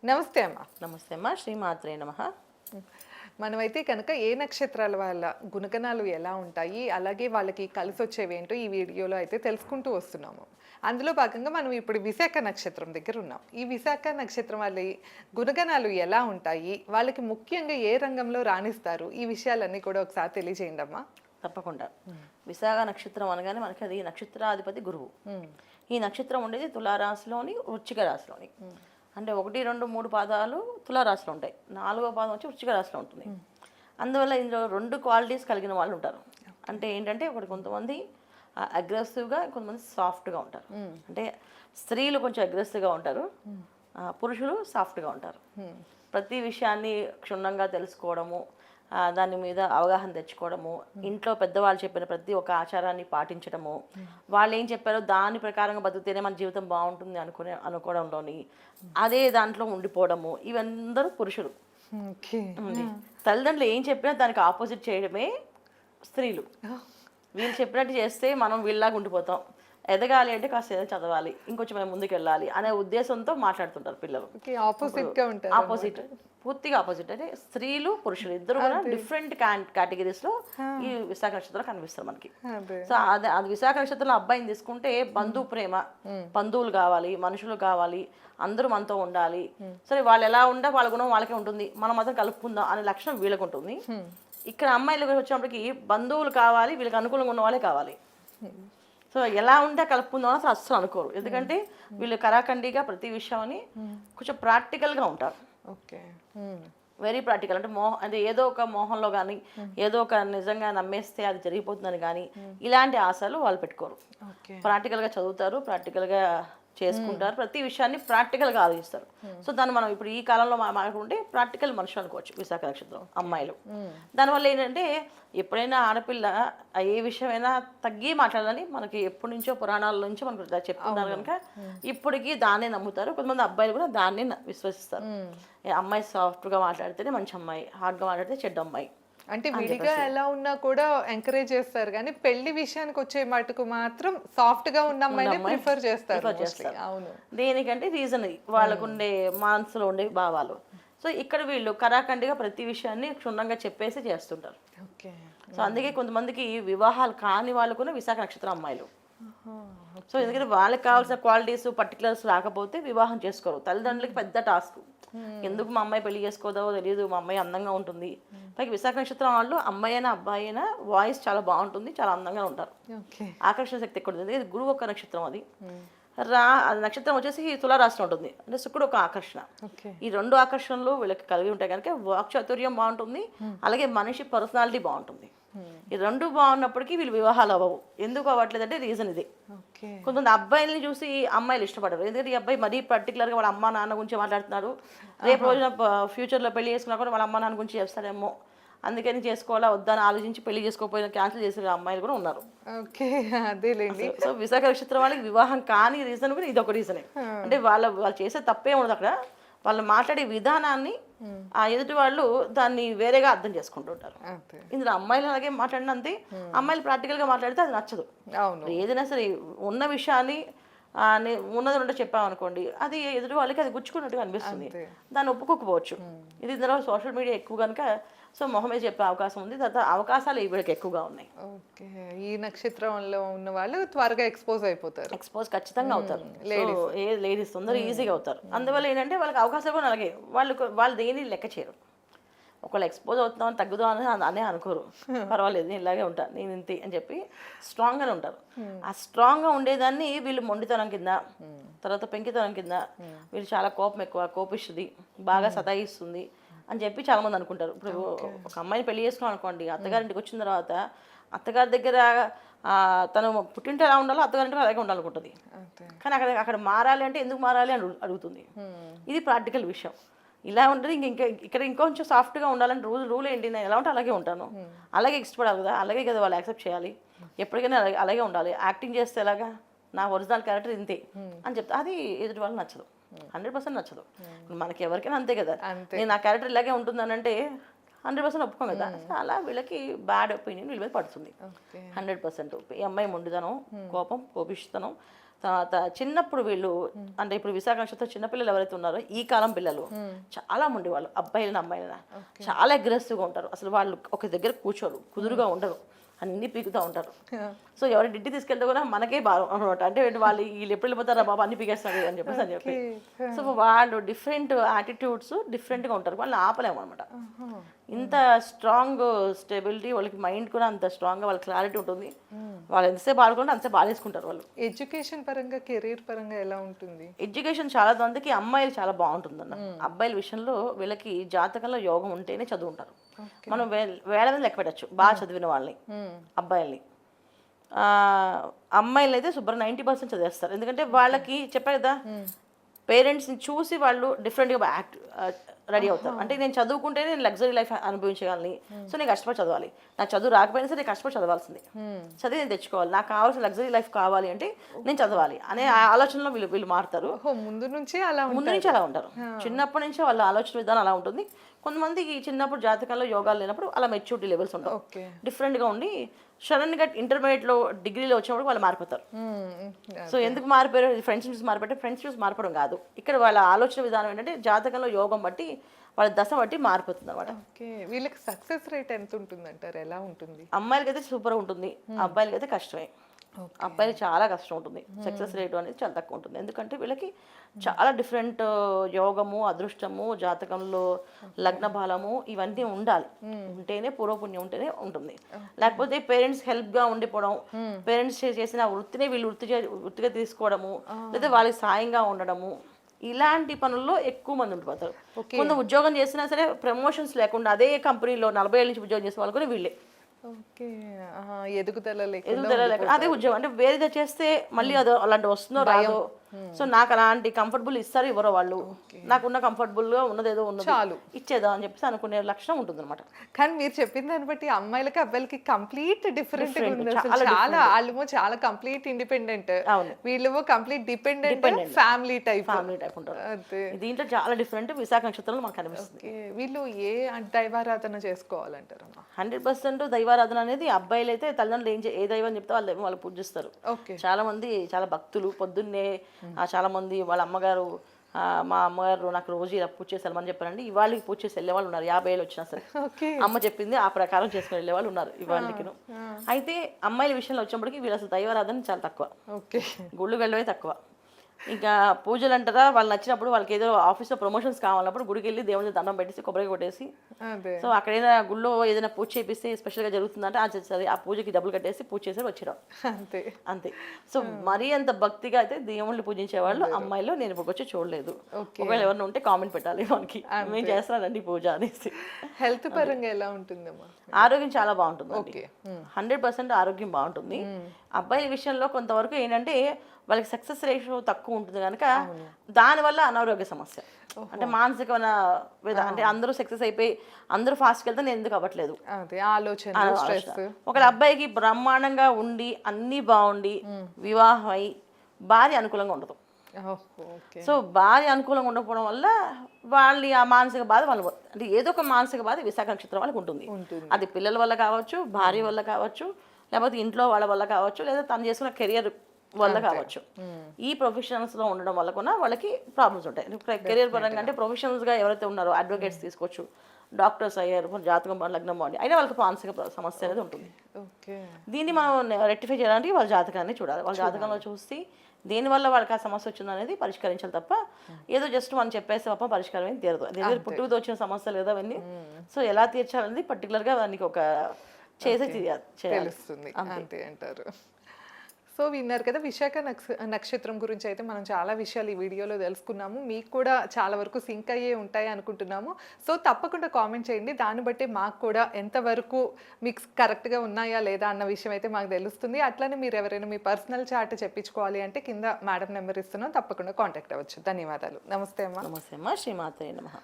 నమస్తే అమ్మ. నమస్తే అమ్మా, శ్రీమాత్రే నమః. మనమైతే కనుక ఏ నక్షత్రాల వాళ్ళ గుణగణాలు ఎలా ఉంటాయి, అలాగే వాళ్ళకి కలిసొచ్చేవి ఏంటో ఈ వీడియోలో అయితే తెలుసుకుంటూ వస్తున్నాము. అందులో భాగంగా మనం ఇప్పుడు విశాఖ నక్షత్రం దగ్గర ఉన్నాం. ఈ విశాఖ నక్షత్రం వాళ్ళ గుణగణాలు ఎలా ఉంటాయి, వాళ్ళకి ముఖ్యంగా ఏ రంగంలో రాణిస్తారు, ఈ విషయాలన్నీ కూడా ఒకసారి తెలియజేయండి అమ్మా. తప్పకుండా. విశాఖ నక్షత్రం అనగానే మనకి అది నక్షత్రాధిపతి గురువు. ఈ నక్షత్రం ఉండేది తులారాశిలోని, వృశ్చిక రాశిలోని. అంటే 1, 2, 3 పాదాలు తులారాశిలో ఉంటాయి, 4వ పాదం వచ్చి వృశ్చిక రాశిలో ఉంటుంది. అందువల్ల ఇందులో 2 క్వాలిటీస్ కలిగిన వాళ్ళు ఉంటారు. అంటే ఏంటంటే ఒకటి కొంతమంది అగ్రెసివ్గా, కొంతమంది సాఫ్ట్గా ఉంటారు. అంటే స్త్రీలు కొంచెం అగ్రెసివ్గా ఉంటారు, పురుషులు సాఫ్ట్గా ఉంటారు. ప్రతి విషయాన్ని క్షుణ్ణంగా తెలుసుకోవడము, దాని మీద అవగాహన తెచ్చుకోవడము, ఇంట్లో పెద్దవాళ్ళు చెప్పిన ప్రతి ఒక్క ఆచారాన్ని పాటించడము, వాళ్ళు ఏం చెప్పారో దాని ప్రకారంగా బతికితేనే మన జీవితం బాగుంటుంది అనుకోవడంలోని అదే దాంట్లో ఉండిపోవడము, ఇవందరూ పురుషులు. తల్లిదండ్రులు ఏం చెప్పినా దానికి ఆపోజిట్ చేయడమే స్త్రీలు. వీళ్ళు చెప్పినట్టు చేస్తే మనం వీళ్ళలాగా ఉండిపోతాం, ఎదగాలి అంటే కాస్త ఏదో చదవాలి, ఇంకొంచెం మేము ముందుకు వెళ్ళాలి అనే ఉద్దేశంతో మాట్లాడుతుంటారు పిల్లలు. ఆపోజిట్, పూర్తిగా ఆపోజిట్. అంటే స్త్రీలు పురుషులు ఇద్దరు కూడా డిఫరెంట్ కేటగిరీస్ లో ఈ విశాఖ నక్షత్రంలో కనిపిస్తారు మనకి. సో అది విశాఖ నక్షత్రంలో అబ్బాయిని తీసుకుంటే బంధు ప్రేమ, బంధువులు కావాలి, మనుషులు కావాలి, అందరూ మనతో ఉండాలి. సరే వాళ్ళు ఎలా ఉంటే వాళ్ళ గుణం వాళ్ళకే ఉంటుంది, మనం మాత్రం కలుపుకుందాం అనే లక్షణం వీళ్ళకు ఉంటుంది. ఇక్కడ అమ్మాయిలకు వచ్చినప్పటికి బంధువులు కావాలి, వీళ్ళకి అనుకూలంగా ఉన్న వాళ్ళే కావాలి. సో ఎలా ఉంటే కలుపుకుందాం అని అసలు అనుకోరు, ఎందుకంటే వీళ్ళు కరాఖండిగా ప్రతి విషయాన్ని కొంచెం ప్రాక్టికల్గా ఉంటారు. Okay, very practical. అంటే అంటే ఏదో ఒక మోహంలో కానీ, ఏదో ఒక నిజంగా నమ్మేస్తే అది జరిగిపోతుందని కానీ ఇలాంటి ఆశలు వాళ్ళు పెట్టుకోరు. ప్రాక్టికల్గా చదువుతారు, ప్రాక్టికల్గా చేసుకుంటారు, ప్రతి విషయాన్ని ప్రాక్టికల్గా ఆలోచిస్తారు. సో దాన్ని మనం ఇప్పుడు ఈ కాలంలో మాట్లాడుకుంటే ప్రాక్టికల్ మనుషులు అనుకోవచ్చు విశాఖ నక్షత్రం అమ్మాయిలు. దానివల్ల ఏంటంటే ఎప్పుడైనా ఆడపిల్ల ఏ విషయమైనా తగ్గి మాట్లాడాలని మనకి ఎప్పటి నుంచో పురాణాల నుంచి మనకు చెప్తున్నారు కనుక ఇప్పటికీ దాన్నే నమ్ముతారు. కొంతమంది అబ్బాయిలు కూడా దాన్నే విశ్వసిస్తారు. అమ్మాయి సాఫ్ట్గా మాట్లాడితేనే మంచి అమ్మాయి, హార్డ్గా మాట్లాడితే చెడ్డ అమ్మాయి. అంటే విడిగా ఎలా ఉన్నా కూడా ఎంకరేజ్ చేస్తారు, కానీ పెళ్లి విషయానికి వచ్చే మటుకు మాత్రం సాఫ్ట్ గా ఉన్న అమ్మాయిని ప్రిఫర్ చేస్తారు. అవును, దేనికంటే రీజన్ వాళ్ళకు ఉండే మనసులో ఉండే భావాలు. సో ఇక్కడ వీళ్ళు కరాఖండిగా ప్రతి విషయాన్ని క్షుణ్ణంగా చెప్పేసి చేస్తుంటారు. సో అందుకే కొంతమందికి వివాహాలు కాని వాళ్ళు కూడా విశాఖ నక్షత్రం అమ్మాయిలు. సో ఎందుకంటే వాళ్ళకి కావాల్సిన క్వాలిటీస్ పర్టికులర్స్ రాకపోతే వివాహం చేసుకోరు. తల్లిదండ్రులకి పెద్ద టాస్క్, ఎందుకు మా అమ్మాయి పెళ్లి చేసుకోదో తెలియదు, మా అమ్మాయి అందంగా ఉంటుంది. పైకి విశాఖ నక్షత్రం వాళ్ళు అమ్మాయి అయినా అబ్బాయి అయినా వాయిస్ చాలా బాగుంటుంది, చాలా అందంగా ఉంటారు, ఆకర్షణ శక్తి ఎక్కువ ఉంటుంది. ఇది గురువు ఒక నక్షత్రం, అది నక్షత్రం వచ్చేసి తులారాశిలో ఉంటుంది. అంటే శుక్రుడు ఒక ఆకర్షణ. ఈ 2 ఆకర్షణలు వీళ్ళకి కలిగి ఉంటాయి కనుక వాక్ చాతుర్యం బాగుంటుంది, అలాగే మనిషి పర్సనాలిటీ బాగుంటుంది. ఈ 2 బాగున్నప్పటికీ వీళ్ళు వివాహాలు అవ్వవు. ఎందుకు అవ్వట్లేదంటే రీజన్ ఇది. కొంతమంది అబ్బాయిల్ని చూసి అమ్మాయిలు ఇష్టపడరు, ఎందుకంటే ఈ అబ్బాయి మరీ పర్టికులర్గా వాళ్ళ అమ్మ నాన్న గురించి మాట్లాడుతున్నాడు, రేపు రోజున ఫ్యూచర్లో పెళ్లి చేసుకున్నా కూడా వాళ్ళ అమ్మ నాన్న గురించి చేస్తారేమో, అందుకని చేసుకోవాలా వద్దా అని ఆలోచించి పెళ్లి చేసుకోకపోయినా క్యాన్సిల్ చేసే అమ్మాయిలు కూడా ఉన్నారు. సో విశాఖ నక్షత్రం వాళ్ళకి వివాహం కాని రీజన్ కూడా ఇది ఒక రీజనే. అంటే వాళ్ళు చేసే తప్పే ఉండదు, అక్కడ వాళ్ళు మాట్లాడే విధానాన్ని ఆ ఎదుటి వాళ్ళు దాన్ని వేరేగా అర్థం చేసుకుంటుంటారు. ఇందులో అమ్మాయిలు అలాగే మాట్లాడిన అంతే, అమ్మాయిలు ప్రాక్టికల్గా మాట్లాడితే అది నచ్చదు. ఏదైనా సరే ఉన్న విషయాన్ని ఉన్నది ఉంటే చెప్పామనుకోండి, అది ఎదుటి వాళ్ళకి అది గుచ్చుకున్నట్టుగా అనిపిస్తుంది, దాన్ని ఒప్పుకోకపోవచ్చు. ఇది ఇందులో సోషల్ మీడియా ఎక్కువ కనుక సో మొహమే చెప్పే అవకాశం ఉంది, తర్వాత అవకాశాలు వీళ్ళకి ఎక్కువగా ఉన్నాయి. ఈ నక్షత్రంలో ఉన్న వాళ్ళు త్వరగా ఎక్స్పోజ్ ఖచ్చితంగా అవుతారు. లేడీస్ తొందరగా ఈజీగా అవుతారు. అందువల్ల ఏంటంటే వాళ్ళకి అవకాశాలు కూడా అలాగే, వాళ్ళు దేని లెక్క చేయరు. ఒకళ్ళు ఎక్స్పోజ్ అవుతున్నాం తగ్గుదాం అని అనే అనుకోరు, పర్వాలేదు నేను ఇలాగే ఉంటాను, నేను ఇంతే అని చెప్పి స్ట్రాంగ్గానే ఉంటారు. ఆ స్ట్రాంగ్గా ఉండేదాన్ని వీళ్ళు మొండితనం కింద, తర్వాత పెంకితనం కింద, వీళ్ళు చాలా కోపం ఎక్కువ, కోపిస్తుంది, బాగా సతాయిస్తుంది అని చెప్పి చాలామంది అనుకుంటారు. ఇప్పుడు ఒక అమ్మాయిని పెళ్లి చేసుకున్నాం అనుకోండి, అత్తగారింటికి వచ్చిన తర్వాత అత్తగారి దగ్గర తను పుట్టింటే ఎలా ఉండాలో అత్తగారింటికి అలాగే ఉండాలనుకుంటుంది, కానీ అక్కడ మారాలి అంటే ఎందుకు మారాలి అని అడుగుతుంది. ఇది ప్రాక్టికల్ విషయం. ఇలా ఉంటుంది. ఇక్కడ ఇంకొంచెం సాఫ్ట్గా ఉండాలని రూల్ ఏంటి, నేను ఎలా ఉంటే అలాగే ఉంటాను, అలాగే ఇష్టపడాలి కదా, అలాగే కదా వాళ్ళు యాక్సెప్ట్ చేయాలి, ఎప్పటికైనా అలాగే ఉండాలి, యాక్టింగ్ చేస్తే ఎలాగా, నా ఒరిజినల్ క్యారెక్టర్ ఇంతే అని చెప్తా, అది ఎదుటి వాళ్ళకి నచ్చదు, 100% నచ్చదు. మనకి ఎవరికైనా అంతే కదా, నేను నా క్యారెక్టర్ ఇలాగే ఉంటుందని అంటే 100% ఒప్పుకోం కదా. సో అలా వీళ్ళకి బ్యాడ్ ఒపీనియన్ వీళ్ళ మీద పడుతుంది ఓకే 100%. ఈ అమ్మాయి మొండిదనం, కోపం, కోపిష్టనం. తర్వాత చిన్నప్పుడు వీళ్ళు అంటే ఇప్పుడు విశాఖ నక్షత్రం చిన్నపిల్లలు ఎవరైతే ఉన్నారో ఈ కాలం పిల్లలు చాలా మొండి వాళ్ళు, అబ్బాయిలైనా అమ్మాయిలైనా చాలా అగ్రెసివ్గా ఉంటారు. అసలు వాళ్ళు ఒక దగ్గర కూర్చోరు, కుదురుగా ఉండరు, అన్ని పీకుతూ ఉంటారు. సో ఎవరి డింటి తీసుకెళ్తే కూడా మనకే బాగా అనమాట. అంటే వీళ్ళు ఎప్పుడు వెళ్ళిపోతారా బాబా అన్ని పీకేస్తాడు అని చెప్పి సో వాళ్ళు డిఫరెంట్ యాటిట్యూడ్స్ డిఫరెంట్గా ఉంటారు, వాళ్ళని ఆపలేము అనమాట. ఇంత స్ట్రాంగ్ స్టెబిలిటీ వాళ్ళకి, మైండ్ కూడా అంత స్ట్రాంగ్గా వాళ్ళ క్లారిటీ ఉంటుంది. వాళ్ళు ఎంతసేపు ఆడుకుంటే అంతసేపు ఆడేసుకుంటారు వాళ్ళు. ఎడ్యుకేషన్ పరంగా కెరీర్ పరంగా ఎలా ఉంటుంది? ఎడ్యుకేషన్ చాలా మందికి అమ్మాయిలు చాలా బాగుంటుందన్న. అబ్బాయిల విషయంలో వీళ్ళకి జాతకంలో యోగం ఉంటేనే చదువుకుంటారు. మనం వేల మీద లెక్క పెట్టచ్చు బాగా చదివిన వాళ్ళని, అబ్బాయిల్ని. అమ్మాయిలు అయితే శుభ్రం 90% చదివేస్తారు. ఎందుకంటే వాళ్ళకి చెప్పా కదా, పేరెంట్స్ని చూసి వాళ్ళు డిఫరెంట్గా రెడీ అవుతారు. అంటే నేను చదువుకుంటే నేను లగ్జరీ లైఫ్ అనుభవించగలని, సో నేను కష్టపడి చదవాలి. నాకు చదువు రాకపోయినా సరే నేను కష్టపడి చదవాల్సింది, చదివి నేను తెచ్చుకోవాలి. నాకు కావాల్సిన లగ్జరీ లైఫ్ కావాలి అంటే నేను చదవాలి అనే ఆలోచనలో వీళ్ళు మారుతారు. ముందు నుంచి అలా ఉంటారు. చిన్నప్పటి నుంచి వాళ్ళ ఆలోచన విధానం అలా ఉంటుంది. కొంతమందికి చిన్నప్పుడు జాతకాల్లో యోగాలు లేనప్పుడు అలా మెచ్యూరిటీ లెవెల్స్ ఉంటాయి, డిఫరెంట్గా ఉండి సడన్గా ఇంటర్మీడియట్లో డిగ్రీలో వచ్చినప్పుడు వాళ్ళు మారిపోతారు. సో ఎందుకు మారిపోయారు? ఫ్రెండ్స్ చూసి మారిపోతే ఫ్రెండ్స్ చూసి మారిపోవడం కాదు, ఇక్కడ వాళ్ళ ఆలోచన విధానం ఏంటంటే జాతకంలో యోగం బట్టి వాళ్ళ దశ బట్టి మారిపోతుంది అనమాట. వీళ్ళకి సక్సెస్ రేట్ ఎంత ఉంటుంది అంటారు? ఎలా ఉంటుంది? అమ్మాయిలకి అయితే సూపర్ ఉంటుంది, అబ్బాయిలకి అయితే కష్టమే. అబ్బాయిలు చాలా కష్టం ఉంటుంది, సక్సెస్ రేట్ అనేది చాలా తక్కువ ఉంటుంది. ఎందుకంటే వీళ్ళకి చాలా డిఫరెంట్ యోగము, అదృష్టము, జాతకంలో లగ్న బలము ఇవన్నీ ఉండాలి. ఉంటేనే పూర్వపుణ్యం ఉంటేనే ఉంటుంది. లేకపోతే పేరెంట్స్ హెల్ప్గా ఉండిపోవడం, పేరెంట్స్ చేసిన వృత్తిని వీళ్ళు వృత్తిగా తీసుకోవడము, లేదా వాళ్ళకి సాయంగా ఉండడము, ఇలాంటి పనుల్లో ఎక్కువ మంది ఉండిపోతారు. కొంత ఉద్యోగం చేసినా సరే ప్రమోషన్స్ లేకుండా అదే కంపెనీలో 40 ఏళ్ళ నుంచి ఉద్యోగం చేసే వాళ్ళు కూడా వీళ్ళే. ఎదుగుదల అదే ఉద్యోగం అంటే వేరేదో చేస్తే మళ్ళీ అది అలాంటి వస్తుందో రాదో. సో నాకు అలాంటి కంఫర్టబుల్ ఇస్తారు ఇవ్వరో వాళ్ళు, నాకున్న కంఫర్టబుల్గా ఉన్నదేదో ఉన్నది చాలు ఇచ్చేదా అని చెప్పేసి అనుకునే లక్షణం ఉంటుంది అనమాట. కానీ మీరు చెప్పిన దాన్ని బట్టి అమ్మాయిలకి అబ్బాయిలకి కంప్లీట్ డిఫరెంట్ చాలా, వాళ్ళేమో చాలా కంప్లీట్ ఇండిపెండెంట్, వీళ్ళేమో కంప్లీట్ డిపెండెంట్ ఫ్యామిలీ టైప్ ఉంటారు. దీంట్లో చాలా డిఫరెంట్ విశాఖ నక్షత్రంలో మనకు కనిపిస్తుంది. వీళ్ళు ఏ దైవారాధన చేసుకోవాలంటారు? 100% దైవారాధన అనేది అబ్బాయిలు అయితే తల్లిదండ్రులు ఏ దైవం చెప్తే వాళ్ళు పూజిస్తారు. చాలా మంది చాలా భక్తులు పొద్దున్నే చాలా మంది వాళ్ళ అమ్మగారు, మా అమ్మగారు నాకు రోజు ఇలా పూజ చేసి వెళ్ళమని చెప్పారండి. ఇవాళకి పూజ చేసి వెళ్ళే వాళ్ళు ఉన్నారు, 50 ఏళ్ళు వచ్చినా సరే అమ్మ చెప్పింది ఆ ప్రకారం చేసుకుని వెళ్ళే వాళ్ళు ఉన్నారు ఇవాళకి. అయితే అమ్మాయిల విషయంలో వచ్చినప్పటికీ వీళ్ళు అసలు దైవారాధన చాలా తక్కువ, గుళ్ళు వెళ్ళవే తక్కువ. ఇంకా పూజలు అంటారా, వాళ్ళు నచ్చినప్పుడు వాళ్ళకి ఏదో ఆఫీస్లో ప్రమోషన్స్ కావాలన్నప్పుడు గుడికి వెళ్ళి దేవుడికి దండం పెట్టేసి కొబ్బరి కొట్టేసి, సో అక్కడైనా గుళ్ళో ఏదైనా పూజ చేపిస్తే స్పెషల్గా జరుగుతుందంటే సరే ఆ పూజకి డబ్బులు కట్టేసి పూజ చేసి వచ్చేయడం అంతే. సో మరీ అంత భక్తిగా అయితే దేవుళ్ళని పూజించే వాళ్ళు అమ్మాయిలు నేను ఇప్పుడు వచ్చి చూడలేదు. ఒకవేళ ఎవరైనా ఉంటే కామెంట్ పెట్టాలి మనకి, మేము చేస్తున్నానండి పూజ అనేసి. హెల్త్ పరంగా ఎలా ఉంటుందమ్మా? ఆరోగ్యం చాలా బాగుంటుంది, 100% ఆరోగ్యం బాగుంటుంది. అబ్బాయిల విషయంలో కొంతవరకు ఏంటంటే వాళ్ళకి సక్సెస్ రేషియో తక్కువ ఉంటుంది కనుక దానివల్ల అనారోగ్య సమస్య, అంటే మానసికమైన అంటే అందరూ సక్సెస్ అయిపోయి అందరూ ఫాస్ట్కి వెళ్తే నేను ఎందుకు అవ్వట్లేదు ఒక అబ్బాయికి బ్రహ్మాండంగా ఉండి అన్నీ బాగుండి వివాహం అయి భార్య అనుకూలంగా ఉండదు. సో భార్య అనుకూలంగా ఉండకపోవడం వల్ల వాళ్ళ ఆ మానసిక బాధ వాళ్ళు, అంటే ఏదో ఒక మానసిక బాధ విశాఖ నక్షత్రం వాళ్ళకి ఉంటుంది. అది పిల్లల వల్ల కావచ్చు, భార్య వల్ల కావచ్చు, లేకపోతే ఇంట్లో వాళ్ళ వల్ల కావచ్చు, లేదా తను చేసుకున్న కెరియర్ వల్ల కావచ్చు. ఈ ప్రొఫెషనల్స్లో ఉండడం వల్ల కూడా వాళ్ళకి ప్రాబ్లమ్స్ ఉంటాయి. కెరియర్ పరంగా అంటే ప్రొఫెషనల్స్గా ఎవరైతే ఉన్నారో అడ్వకేట్స్ తీసుకోవచ్చు, డాక్టర్స్ అయ్యారు, జాతకం లగ్నం బాగుంది అయినా వాళ్ళకి మానసిక సమస్య అనేది ఉంటుంది. దీన్ని మనం రెక్టిఫై చేయడానికి వాళ్ళ జాతకాన్ని చూడాలి. వాళ్ళ జాతకంలో చూసి దేనివల్ల వాళ్ళకి ఆ సమస్య వచ్చింది అనేది పరిష్కరించాలి తప్ప ఏదో జస్ట్ మనం చెప్పేసి తప్ప పరిష్కారం ఏం తీరదు. అదే పుట్టుకతో వచ్చిన సమస్యలు లేదా అవన్నీ, సో ఎలా తీర్చాలనేది పర్టికులర్గా దానికి ఒక చేసి తెలుస్తుంది అంతే అంటారు. సో విన్నారు కదా, విశాఖ నక్షత్రం గురించి అయితే మనం చాలా విషయాలు ఈ వీడియోలో తెలుసుకున్నాము. మీకు కూడా చాలా వరకు సింక్ అయ్యే ఉంటాయి అనుకుంటున్నాము. సో తప్పకుండా కామెంట్ చేయండి, దాన్ని బట్టి మాకు కూడా ఎంతవరకు మీకు కరెక్ట్గా ఉన్నాయా లేదా అన్న విషయం అయితే మాకు తెలుస్తుంది. అట్లనే మీరు ఎవరైనా మీ పర్సనల్ చార్ట్ చెప్పించుకోవాలి అంటే కింద మేడం నెంబర్ ఇస్తున్నాం, తప్పకుండా కాంటాక్ట్ అవ్వచ్చు. ధన్యవాదాలు. నమస్తే అమ్మా. నమస్తే అమ్మా. శ్రీమాత్రే నమః.